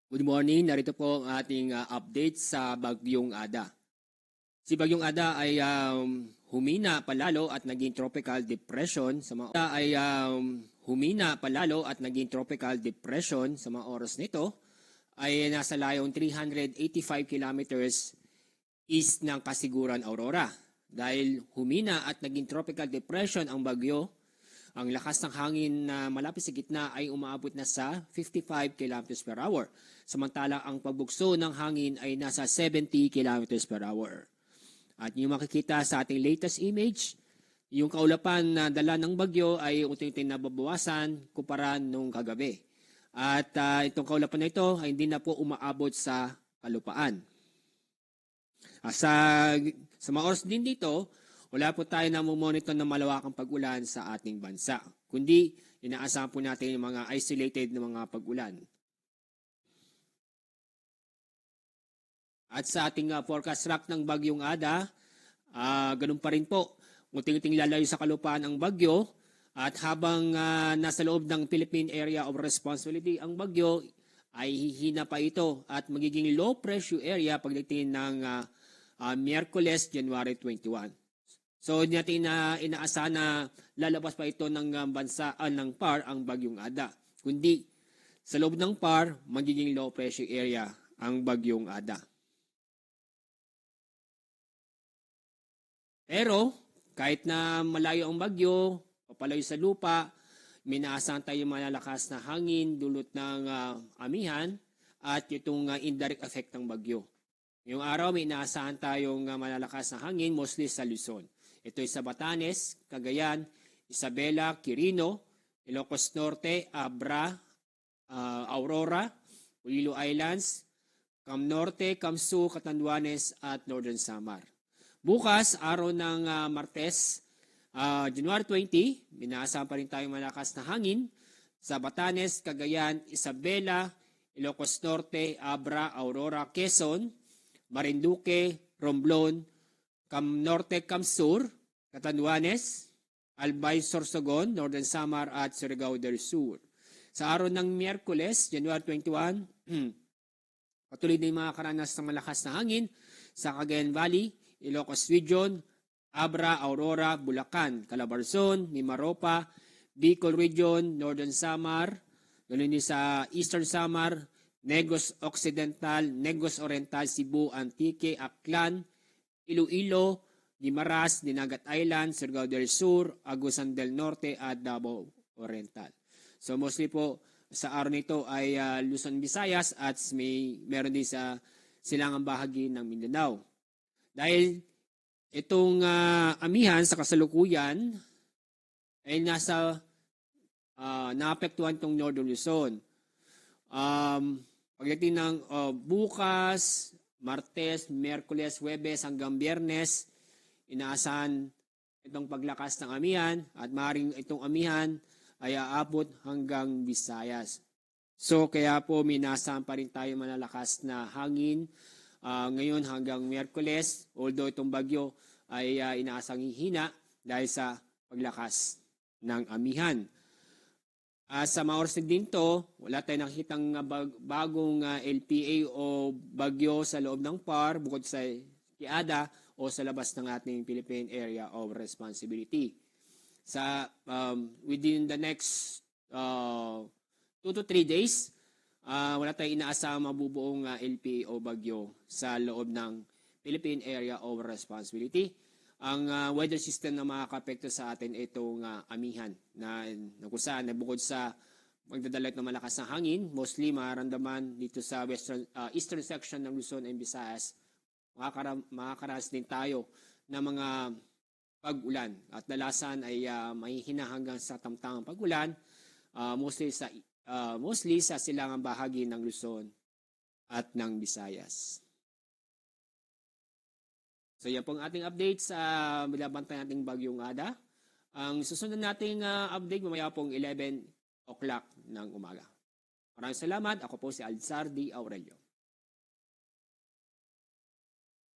Good morning, narito po ang ating update sa Bagyong Ada. Si Bagyong Ada ay humina palalo at naging tropical depression sa mga oras nito ay nasa layong 385 kilometers east ng Kasiguran, Aurora. Dahil humina at naging tropical depression ang bagyo, ang lakas ng hangin na malapit sa gitna ay umaabot na sa 55 km per hour. Samantala ang pagbugso ng hangin ay nasa 70 km per hour. At yung makikita sa ating latest image, yung kaulapan na dala ng bagyo ay unti-unti nababawasan kumpara nung kagabi. At itong kaulapan na ito ay hindi na po umaabot sa kalupaan. Sa mga oras din dito, wala po tayo na monitor ng malawakang pag-ulan sa ating bansa, kundi inaasahan po natin yung mga isolated na mga pag-ulan. At sa ating forecast track ng Bagyong Ada, ganun pa rin po, unti-unting lalayo sa kalupaan ang bagyo at habang nasa loob ng Philippine Area of Responsibility ang bagyo, ay hihina pa ito at magiging low pressure area pagdating ng Miyerkules, January 21. So hindi natin inaasahan na lalabas pa ito ng bansa ng PAR ang Bagyong Ada. Kundi sa loob ng PAR, magiging low pressure area ang Bagyong Ada. Pero kahit na malayo ang bagyo, papalayo sa lupa, may naasahan tayong malalakas na hangin dulot ng amihan at itong indirect effect ng bagyo. Ngayong araw may inaasahan tayong malalakas na hangin mostly sa Luzon. Ito ay sa Batanes, Cagayan, Isabela, Quirino, Ilocos Norte, Abra, Aurora, Iloilo Islands, Cam Norte, Camsu, Catanduanes at Northern Samar. Bukas, araw ng Martes, January 20, minaasahan pa rin tayong malakas na hangin sa Batanes, Cagayan, Isabela, Ilocos Norte, Abra, Aurora, Quezon, Marinduque, Romblon, Cam Norte, Cam Sur, Catanduanes, Albay, Sorsogon, Northern Samar at Surigao del Sur. Sa araw ng Miyerkules, January 21, patuloy din mga karanas ng malakas na hangin sa Cagayan Valley, Ilocos Region, Abra, Aurora, Bulacan, Calabarzon, Mimaropa, Bicol Region, Northern Samar, ganoon din sa Eastern Samar, Negros Occidental, Negros Oriental, Cebu, Antique, Aklan, Iloilo, Guimaras, Dinagat Island, Surigao del Sur, Agusan del Norte at Davao Oriental. So mostly po sa araw nito ay Luzon, Visayas at meron din sa silangang bahagi ng Mindanao. Dahil itong amihan sa kasalukuyan ay naapektuhan itong Northern Luzon. Pagdating ng bukas, Martes, Miyerkules, Huwebes hanggang Biyernes, inaasahan itong paglakas ng amihan at maaaring itong amihan ay aabot hanggang Visayas. So kaya po minaasahan pa rin tayo malalakas na hangin ngayon hanggang Miyerkules, although itong bagyo ay inaasang hihina dahil sa paglakas ng amihan. Sa mga oras din to, wala tayong nakikitang bagong LPA o bagyo sa loob ng PAR bukod sa Kiada o sa labas ng ating Philippine Area of Responsibility. Within the next 2 to 3 days, wala tayong inaasahang mabubuong LPA o bagyo sa loob ng Philippine Area of Responsibility. Ang weather system na makakapekto sa atin itong amihan na kung saan bukod sa magdadala ng malakas na hangin, mostly mararamdaman dito sa eastern section ng Luzon and Visayas, makakaranas din tayo ng mga pag-ulan at dalasan ay mahihina hanggang sa tamtamang pag-ulan mostly sa silangang bahagi ng Luzon at ng Visayas. So yan pong ating update sa binabantay nating Bagyong Ada. Ang susunod nating update mamaya pong 11 o'clock ng umaga. Maraming salamat. Ako po si Alzar D. Aurelio.